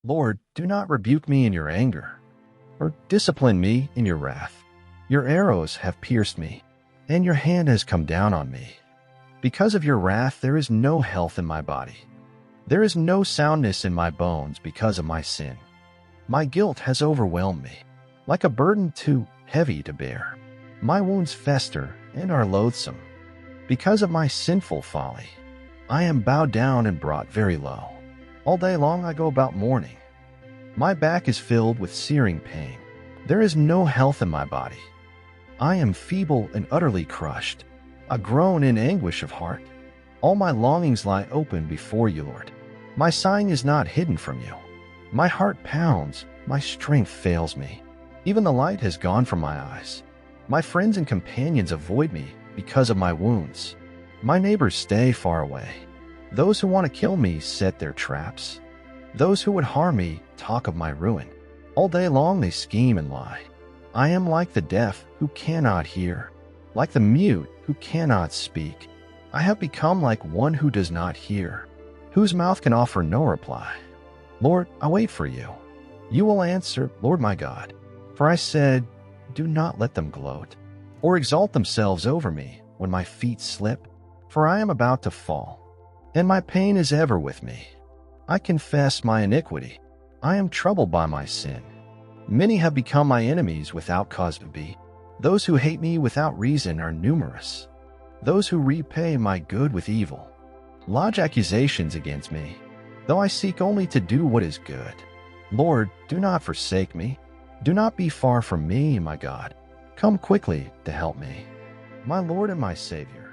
Lord, do not rebuke me in your anger, or discipline me in your wrath. Your arrows have pierced me, and your hand has come down on me. Because of your wrath, there is no health in my body. There is no soundness in my bones because of my sin. My guilt has overwhelmed me, like a burden too heavy to bear. My wounds fester and are loathsome. Because of my sinful folly, I am bowed down and brought very low. All day long I go about mourning. My back is filled with searing pain. There is no health in my body. I am feeble and utterly crushed. I groan in anguish of heart. All my longings lie open before you, Lord. My sighing is not hidden from you. My heart pounds, my strength fails me. Even the light has gone from my eyes. My friends and companions avoid me because of my wounds. My neighbors stay far away. Those who want to kill me set their traps. Those who would harm me talk of my ruin. All day long they scheme and lie. I am like the deaf who cannot hear, like the mute who cannot speak. I have become like one who does not hear, whose mouth can offer no reply. Lord, I wait for you. You will answer, Lord my God. For I said, do not let them gloat, or exalt themselves over me when my feet slip, for I am about to fall, and my pain is ever with me. I confess my iniquity. I am troubled by my sin. Many have become my enemies without cause to be. Those who hate me without reason are numerous. Those who repay my good with evil lodge accusations against me, though I seek only to do what is good. Lord, do not forsake me. Do not be far from me, my God. Come quickly to help me, my Lord and my Savior.